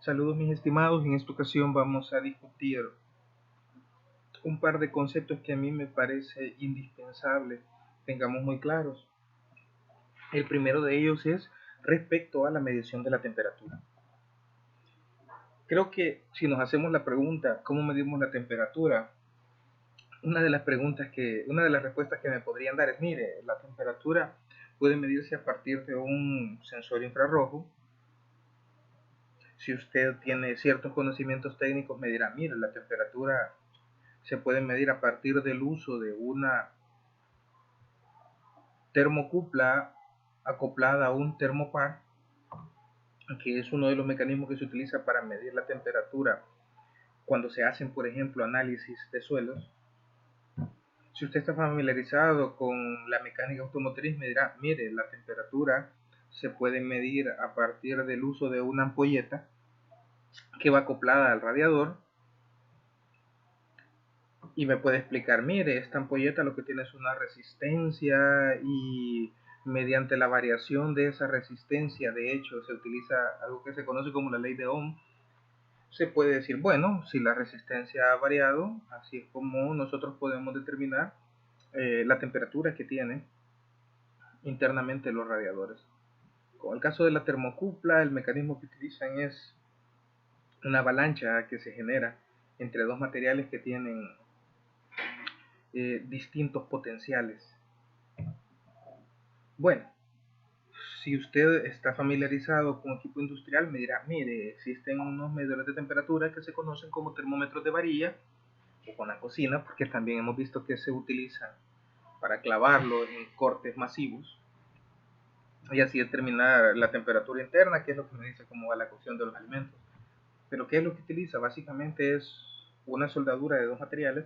Saludos mis estimados, en esta ocasión vamos a discutir un par de conceptos que a mí me parece indispensable tengamos muy claros. El primero de ellos es respecto a la medición de la temperatura. Creo que si nos hacemos la pregunta ¿cómo medimos la temperatura? Una de las respuestas que me podrían dar es, mire, la temperatura puede medirse a partir de un sensor infrarrojo. Si usted tiene ciertos conocimientos técnicos, me dirá, mire, la temperatura se puede medir a partir del uso de una termocupla acoplada a un termopar, que es uno de los mecanismos que se utiliza para medir la temperatura cuando se hacen, por ejemplo, análisis de suelos. Si usted está familiarizado con la mecánica automotriz, me dirá, mire, la temperatura se puede medir a partir del uso de una ampolleta que va acoplada al radiador, y me puede explicar, mire, esta ampolleta lo que tiene es una resistencia y mediante la variación de esa resistencia, de hecho, se utiliza algo que se conoce como la ley de Ohm. Se puede decir, bueno, si la resistencia ha variado, así es como nosotros podemos determinar la temperatura que tienen internamente los radiadores. Con el caso de la termocupla, el mecanismo que utilizan es una avalancha que se genera entre dos materiales que tienen distintos potenciales. Bueno, si usted está familiarizado con equipo industrial, me dirá, mire, existen unos medidores de temperatura que se conocen como termómetros de varilla, o con la cocina, porque también hemos visto que se utilizan para clavarlo en cortes masivos, y así determinar la temperatura interna, que es lo que me dice cómo va la cocción de los alimentos. Pero ¿qué es lo que utiliza? Básicamente es una soldadura de dos materiales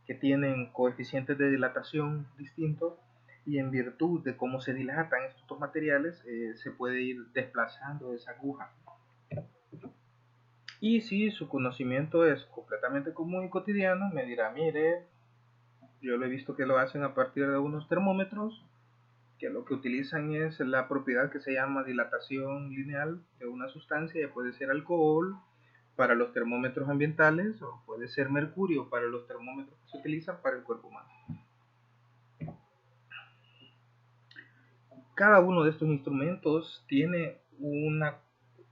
que tienen coeficientes de dilatación distintos, y en virtud de cómo se dilatan estos dos materiales se puede ir desplazando esa aguja. Y si su conocimiento es completamente común y cotidiano, me dirá, mire, yo lo he visto que lo hacen a partir de unos termómetros que lo que utilizan es la propiedad que se llama dilatación lineal de una sustancia, ya puede ser alcohol para los termómetros ambientales o puede ser mercurio para los termómetros que se utilizan para el cuerpo humano. Cada uno de estos instrumentos tiene una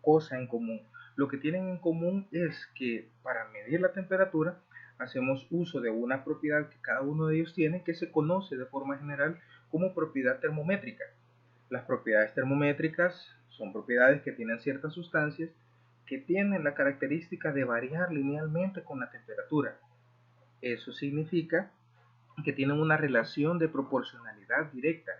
cosa en común. Lo que tienen en común es que para medir la temperatura hacemos uso de una propiedad que cada uno de ellos tiene, que se conoce de forma general como propiedad termométrica. Las propiedades termométricas son propiedades que tienen ciertas sustancias que tienen la característica de variar linealmente con la temperatura. Eso significa que tienen una relación de proporcionalidad directa.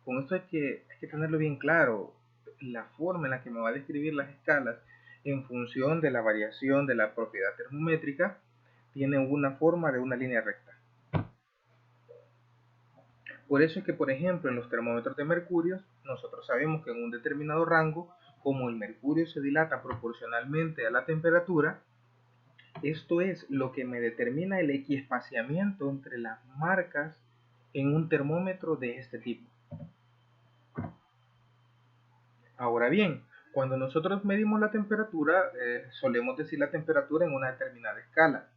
Con esto hay que tenerlo bien claro. La forma en la que me va a describir las escalas en función de la variación de la propiedad termométrica tiene una forma de una línea recta. Por eso es que, por ejemplo, en los termómetros de mercurio, nosotros sabemos que en un determinado rango, como el mercurio se dilata proporcionalmente a la temperatura, esto es lo que me determina el equiespaciamiento entre las marcas en un termómetro de este tipo. Ahora bien, cuando nosotros medimos la temperatura, solemos decir la temperatura en una determinada escala.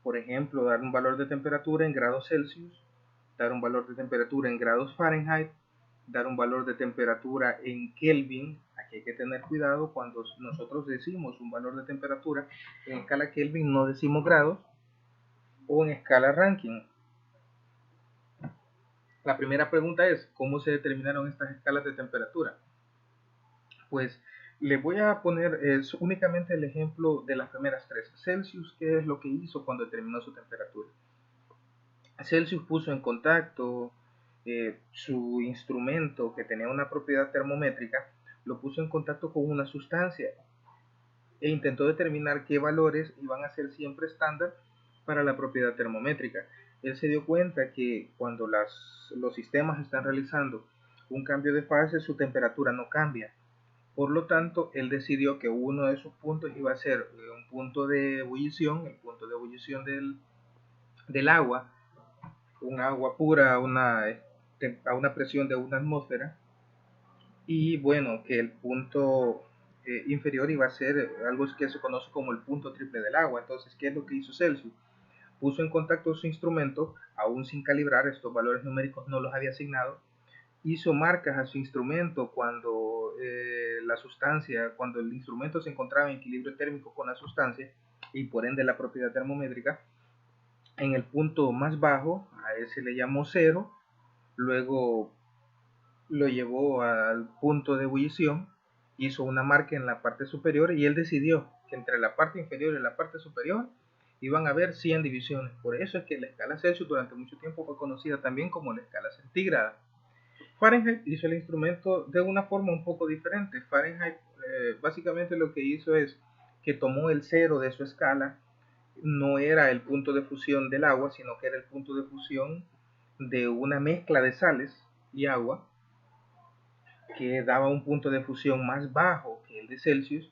Por ejemplo, dar un valor de temperatura en grados Celsius, dar un valor de temperatura en grados Fahrenheit, dar un valor de temperatura en Kelvin. Aquí hay que tener cuidado cuando nosotros decimos un valor de temperatura en escala Kelvin, no decimos grados, o en escala Rankine. La primera pregunta es, ¿cómo se determinaron estas escalas de temperatura? Pues le voy a poner únicamente el ejemplo de las primeras tres. Celsius, ¿qué es lo que hizo cuando determinó su temperatura? Celsius puso en contacto su instrumento que tenía una propiedad termométrica, lo puso en contacto con una sustancia e intentó determinar qué valores iban a ser siempre estándar para la propiedad termométrica. Él se dio cuenta que cuando los sistemas están realizando un cambio de fase, su temperatura no cambia. Por lo tanto, él decidió que uno de sus puntos iba a ser un punto de ebullición, el punto de ebullición del agua, un agua pura a una presión de una atmósfera, y bueno, que el punto inferior iba a ser algo que se conoce como el punto triple del agua. Entonces, ¿qué es lo que hizo Celsius? Puso en contacto su instrumento, aún sin calibrar, estos valores numéricos no los había asignado, hizo marcas a su instrumento cuando cuando el instrumento se encontraba en equilibrio térmico con la sustancia y por ende la propiedad termométrica, en el punto más bajo, a ese le llamó cero, luego lo llevó al punto de ebullición, hizo una marca en la parte superior y él decidió que entre la parte inferior y la parte superior iban a haber 100 divisiones. Por eso es que la escala Celsius durante mucho tiempo fue conocida también como la escala centígrada. Fahrenheit hizo el instrumento de una forma un poco diferente. Fahrenheit básicamente lo que hizo es que tomó el cero de su escala, no era el punto de fusión del agua, sino que era el punto de fusión de una mezcla de sales y agua, que daba un punto de fusión más bajo que el de Celsius,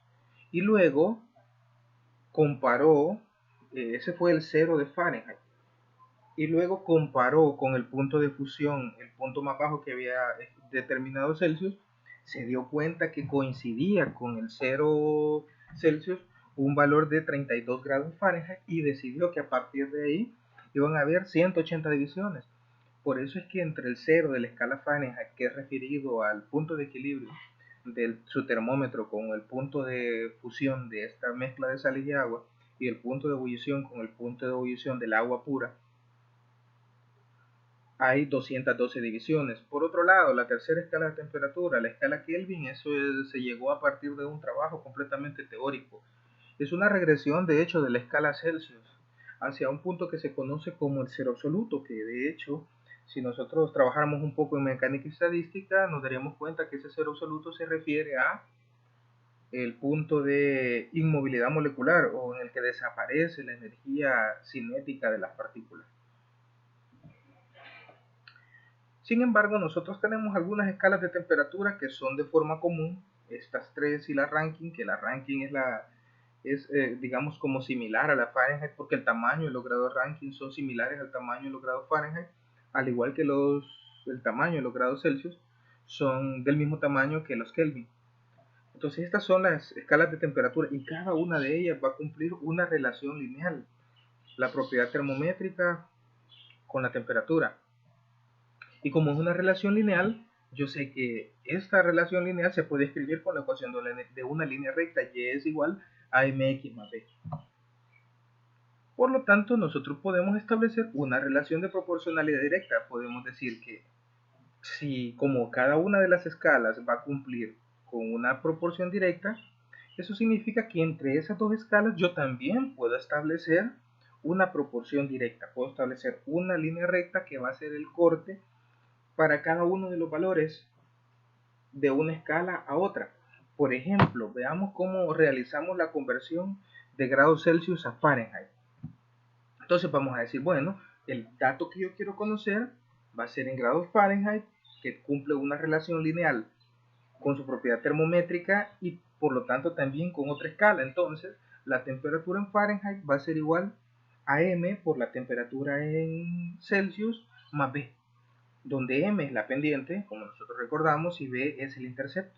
y luego comparó, ese fue el cero de Fahrenheit, y luego comparó con el punto de fusión, el punto más bajo que había determinado Celsius, se dio cuenta que coincidía con el cero Celsius un valor de 32 grados Fahrenheit y decidió que a partir de ahí iban a haber 180 divisiones. Por eso es que entre el cero de la escala Fahrenheit, que es referido al punto de equilibrio de su termómetro con el punto de fusión de esta mezcla de sales y agua, y el punto de ebullición con el punto de ebullición del agua pura, hay 212 divisiones. Por otro lado, la tercera escala de temperatura, la escala Kelvin, se llegó a partir de un trabajo completamente teórico. Es una regresión, de hecho, de la escala Celsius hacia un punto que se conoce como el cero absoluto, que de hecho, si nosotros trabajáramos un poco en mecánica estadística, nos daríamos cuenta que ese cero absoluto se refiere a el punto de inmovilidad molecular o en el que desaparece la energía cinética de las partículas. Sin embargo, nosotros tenemos algunas escalas de temperatura que son de forma común, estas tres y la Rankine, que la Rankine es digamos como similar a la Fahrenheit porque el tamaño y los grados Rankine son similares al tamaño y los grados Fahrenheit, al igual que el tamaño y los grados Celsius son del mismo tamaño que los Kelvin. Entonces estas son las escalas de temperatura y cada una de ellas va a cumplir una relación lineal, la propiedad termométrica con la temperatura. Y como es una relación lineal, yo sé que esta relación lineal se puede escribir con la ecuación de una línea recta, y es igual a mx más b. Por lo tanto, nosotros podemos establecer una relación de proporcionalidad directa. Podemos decir que si como cada una de las escalas va a cumplir con una proporción directa, eso significa que entre esas dos escalas yo también puedo establecer una proporción directa. Puedo establecer una línea recta que va a ser el corte para cada uno de los valores de una escala a otra. Por ejemplo, veamos cómo realizamos la conversión de grados Celsius a Fahrenheit. Entonces vamos a decir, bueno, el dato que yo quiero conocer va a ser en grados Fahrenheit, que cumple una relación lineal con su propiedad termométrica y por lo tanto también con otra escala. Entonces, la temperatura en Fahrenheit va a ser igual a M por la temperatura en Celsius más B, donde M es la pendiente, como nosotros recordamos, y B es el intercepto.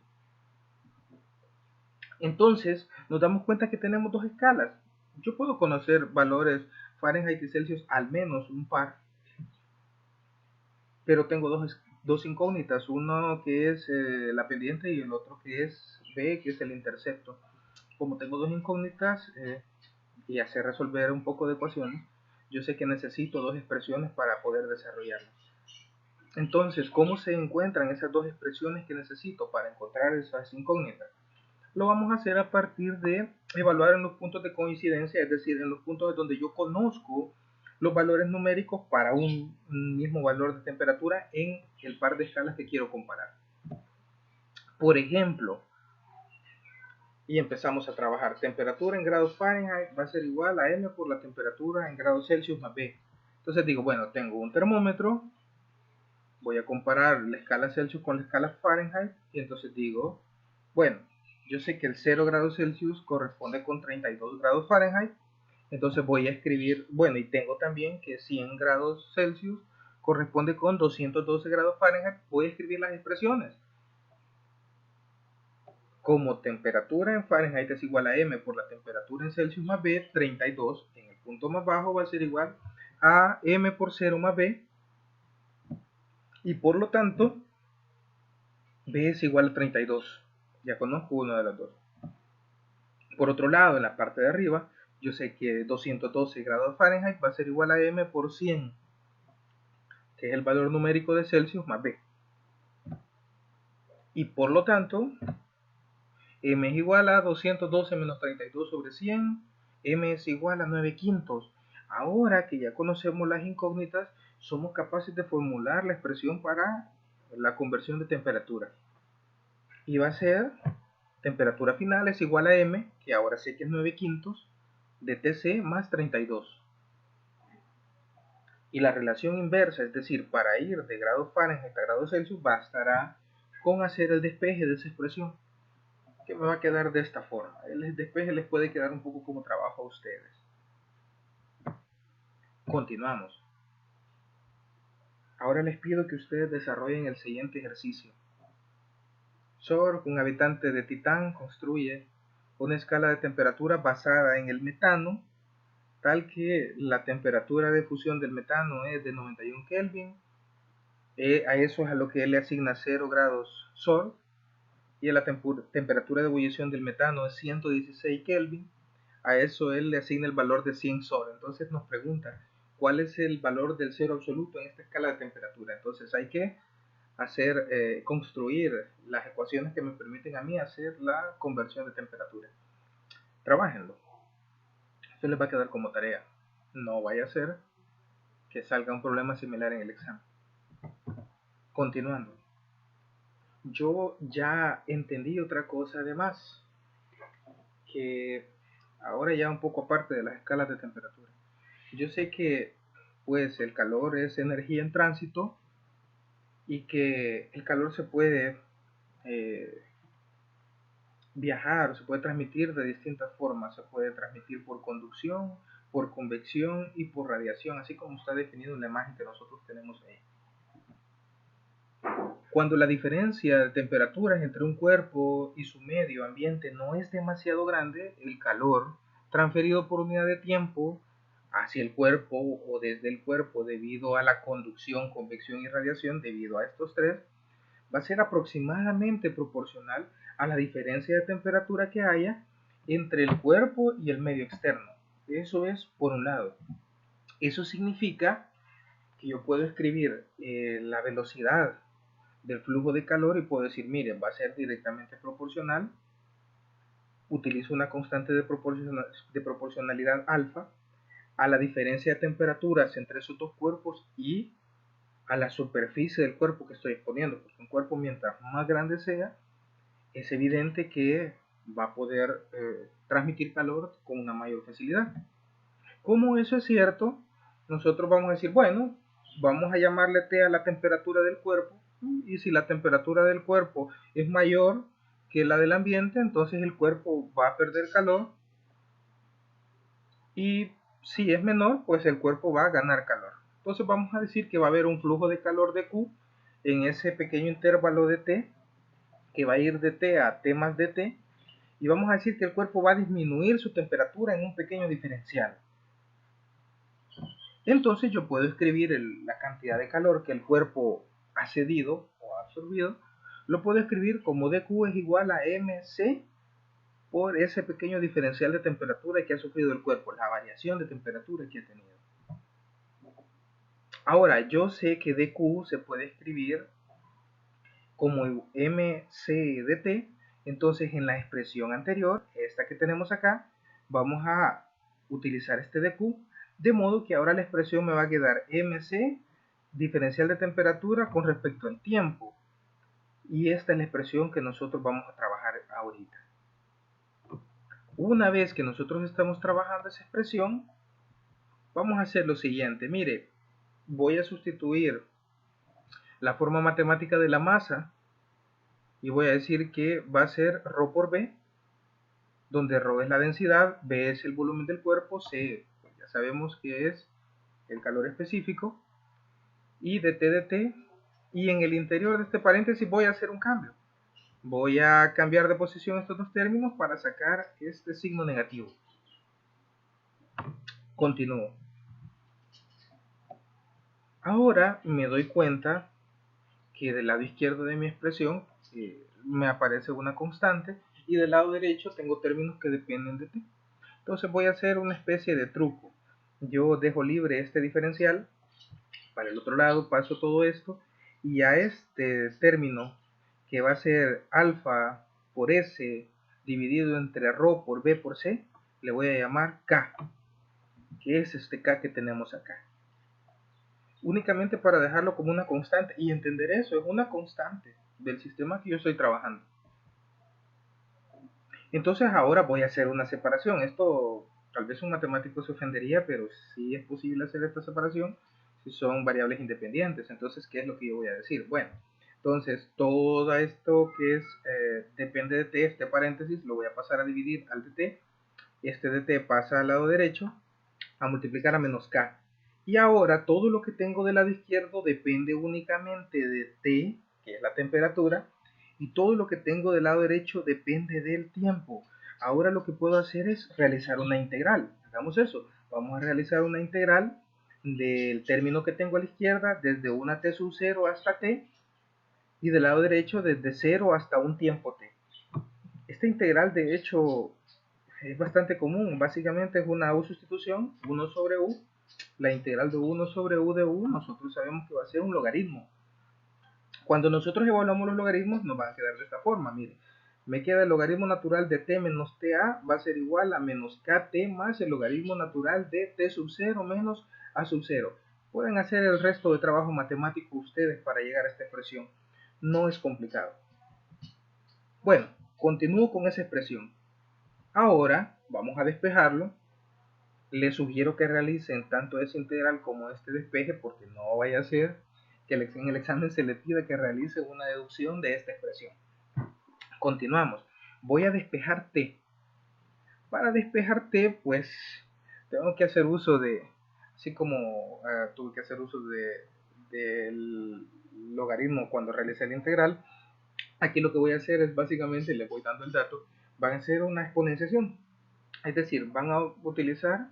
Entonces, nos damos cuenta que tenemos dos escalas. Yo puedo conocer valores Fahrenheit y Celsius al menos un par, pero tengo dos incógnitas, uno que es la pendiente y el otro que es B, que es el intercepto. Como tengo dos incógnitas y hacer resolver un poco de ecuaciones, yo sé que necesito dos expresiones para poder desarrollarlas. Entonces, ¿cómo se encuentran esas dos expresiones que necesito para encontrar esas incógnitas? Lo vamos a hacer a partir de evaluar en los puntos de coincidencia, es decir, en los puntos donde yo conozco los valores numéricos para un mismo valor de temperatura en el par de escalas que quiero comparar. Por ejemplo, y empezamos a trabajar, temperatura en grados Fahrenheit va a ser igual a M por la temperatura en grados Celsius más B. Entonces digo, bueno, tengo un termómetro, voy a comparar la escala Celsius con la escala Fahrenheit y entonces digo, bueno, yo sé que el 0 grados Celsius corresponde con 32 grados Fahrenheit, entonces voy a escribir, bueno, y tengo también que 100 grados Celsius corresponde con 212 grados Fahrenheit, voy a escribir las expresiones. como temperatura en Fahrenheit es igual a M por la temperatura en Celsius más B, 32 en el punto más bajo va a ser igual a M por 0 más B, y por lo tanto B es igual a 32. Ya conozco una de las dos. Por otro lado, en la parte de arriba, yo sé que 212 grados Fahrenheit va a ser igual a M por 100, que es el valor numérico de Celsius más B. Y por lo tanto, M es igual a 212 menos 32 sobre 100. M es igual a 9 quintos. Ahora que ya conocemos las incógnitas, somos capaces de formular la expresión para la conversión de temperatura. Y va a ser temperatura final es igual a M, que ahora sé que es 9 quintos, de Tc más 32. Y la relación inversa, es decir, para ir de grados Fahrenheit a grados Celsius, bastará con hacer el despeje de esa expresión, que me va a quedar de esta forma. El despeje les puede quedar un poco como trabajo a ustedes. Continuamos. Ahora les pido que ustedes desarrollen el siguiente ejercicio. Sorg, un habitante de Titán, construye una escala de temperatura basada en el metano, tal que la temperatura de fusión del metano es de 91 Kelvin. A eso es a lo que él le asigna 0 grados Sorg, y a la temperatura de ebullición del metano es 116 Kelvin. A eso él le asigna el valor de 100 Sol. Entonces nos pregunta, ¿cuál es el valor del cero absoluto en esta escala de temperatura? Entonces hay que construir las ecuaciones que me permiten a mí hacer la conversión de temperatura. Trabájenlo. Esto les va a quedar como tarea. No vaya a ser que salga un problema similar en el examen. Continuando. Yo ya entendí otra cosa además, que ahora ya un poco aparte de las escalas de temperatura. Yo sé que pues el calor es energía en tránsito y que el calor se puede viajar, se puede transmitir de distintas formas. Se puede transmitir por conducción, por convección y por radiación, así como está definido en la imagen que nosotros tenemos ahí. Cuando la diferencia de temperaturas entre un cuerpo y su medio ambiente no es demasiado grande, el calor transferido por unidad de tiempo hacia el cuerpo o desde el cuerpo debido a la conducción, convección y radiación, debido a estos tres, va a ser aproximadamente proporcional a la diferencia de temperatura que haya entre el cuerpo y el medio externo. Eso es por un lado. Eso significa que yo puedo escribir la velocidad del flujo de calor y puedo decir, miren, va a ser directamente proporcional. Utilizo una constante de proporcionalidad alfa a la diferencia de temperaturas entre esos dos cuerpos y a la superficie del cuerpo que estoy exponiendo, porque un cuerpo mientras más grande sea, es evidente que va a poder transmitir calor con una mayor facilidad. Como eso es cierto, nosotros vamos a decir, bueno, vamos a llamarle T a la temperatura del cuerpo, y si la temperatura del cuerpo es mayor que la del ambiente, entonces el cuerpo va a perder calor, y si es menor, pues el cuerpo va a ganar calor. Entonces vamos a decir que va a haber un flujo de calor de Q en ese pequeño intervalo de T, que va a ir de T a T más de T, y vamos a decir que el cuerpo va a disminuir su temperatura en un pequeño diferencial. Entonces yo puedo escribir la cantidad de calor que el cuerpo ha cedido o ha absorbido, lo puedo escribir como dQ es igual a mc por ese pequeño diferencial de temperatura que ha sufrido el cuerpo, la variación de temperatura que ha tenido. Ahora, yo sé que dQ se puede escribir como mc de t, entonces en la expresión anterior, esta que tenemos acá, vamos a utilizar este dQ, de modo que ahora la expresión me va a quedar mc diferencial de temperatura con respecto al tiempo, y esta es la expresión que nosotros vamos a trabajar ahorita. Una vez que nosotros estamos trabajando esa expresión, vamos a hacer lo siguiente. Mire, voy a sustituir la forma matemática de la masa y voy a decir que va a ser ρ por B, donde ρ es la densidad, B es el volumen del cuerpo, C pues ya sabemos que es el calor específico, y dt dt, y en el interior de este paréntesis voy a hacer un cambio. Voy a cambiar de posición estos dos términos para sacar este signo negativo. Continúo. Ahora me doy cuenta que del lado izquierdo de mi expresión me aparece una constante y del lado derecho tengo términos que dependen de t. Entonces voy a hacer una especie de truco. Yo dejo libre este diferencial, para el otro lado paso todo esto y a este término que va a ser alfa por s dividido entre ρ por b por c, le voy a llamar k, que es este k que tenemos acá. Únicamente para dejarlo como una constante y entender eso, es una constante del sistema que yo estoy trabajando. Entonces ahora voy a hacer una separación. Esto tal vez un matemático se ofendería, pero sí es posible hacer esta separación si son variables independientes. Entonces, ¿qué es lo que yo voy a decir? Bueno, entonces todo esto que es depende de t, este paréntesis, lo voy a pasar a dividir al de t. Este de t pasa al lado derecho a multiplicar a menos k. Y ahora todo lo que tengo del lado izquierdo depende únicamente de t, que es la temperatura, y todo lo que tengo del lado derecho depende del tiempo. Ahora lo que puedo hacer es realizar una integral. Hagamos eso. Vamos a realizar una integral del término que tengo a la izquierda desde una t sub 0 hasta t y del lado derecho desde 0 hasta un tiempo t. Esta integral de hecho es bastante común. Básicamente es una u sustitución, 1 sobre u. La integral de 1 sobre u de u nosotros sabemos que va a ser un logaritmo. Cuando nosotros evaluamos los logaritmos nos van a quedar de esta forma, miren. Me queda el logaritmo natural de t menos ta va a ser igual a menos kt más el logaritmo natural de t sub 0 menos a sub 0. Pueden hacer el resto de trabajo matemático ustedes para llegar a esta expresión. No es complicado. Bueno, continúo con esa expresión. Ahora vamos a despejarlo. Les sugiero que realicen tanto esa integral como este despeje porque no vaya a ser que en el examen se le pida que realice una deducción de esta expresión. Continuamos. Voy a despejar t. Para despejar t, pues tengo que hacer uso de, así como tuve que hacer uso del logaritmo cuando realicé la integral, aquí lo que voy a hacer es básicamente, le voy dando el dato, van a hacer una exponenciación. Es decir, van a utilizar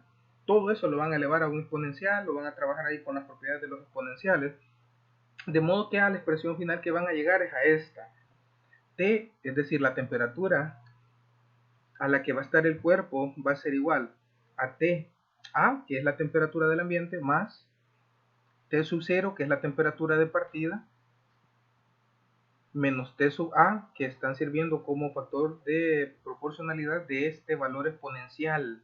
todo eso, lo van a elevar a un exponencial, lo van a trabajar ahí con las propiedades de los exponenciales, de modo que a la expresión final que van a llegar es a esta. T, es decir, la temperatura a la que va a estar el cuerpo va a ser igual a T A, que es la temperatura del ambiente, más T sub 0, que es la temperatura de partida, menos T sub A, que están sirviendo como factor de proporcionalidad de este valor exponencial.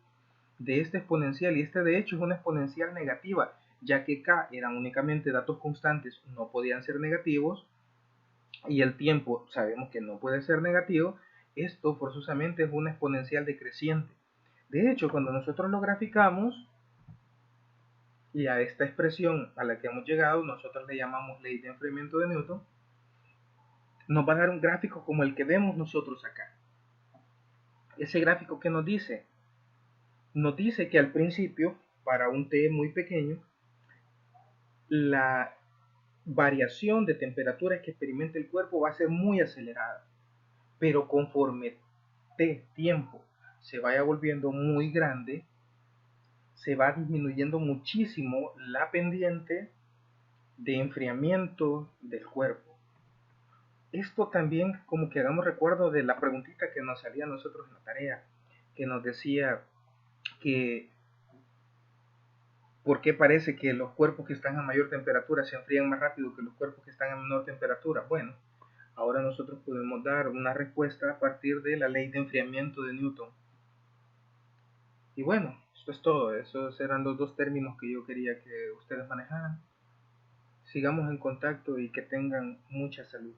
Y este de hecho es una exponencial negativa, ya que k eran únicamente datos constantes, no podían ser negativos, y el tiempo sabemos que no puede ser negativo. Esto forzosamente es una exponencial decreciente. De hecho, cuando nosotros lo graficamos y a esta expresión a la que hemos llegado nosotros le llamamos ley de enfriamiento de Newton, nos va a dar un gráfico como el que vemos nosotros acá. Ese gráfico que nos dice que al principio, para un t muy pequeño, la variación de temperatura que experimenta el cuerpo va a ser muy acelerada, pero conforme t tiempo se vaya volviendo muy grande, se va disminuyendo muchísimo la pendiente de enfriamiento del cuerpo. Esto también como que hagamos recuerdo de la preguntita que nos salía a nosotros en la tarea, que nos decía que ¿por qué parece que los cuerpos que están a mayor temperatura se enfrían más rápido que los cuerpos que están a menor temperatura? Bueno, ahora nosotros podemos dar una respuesta a partir de la ley de enfriamiento de Newton. Y bueno, esto es todo. Esos eran los dos términos que yo quería que ustedes manejaran. Sigamos en contacto y que tengan mucha salud.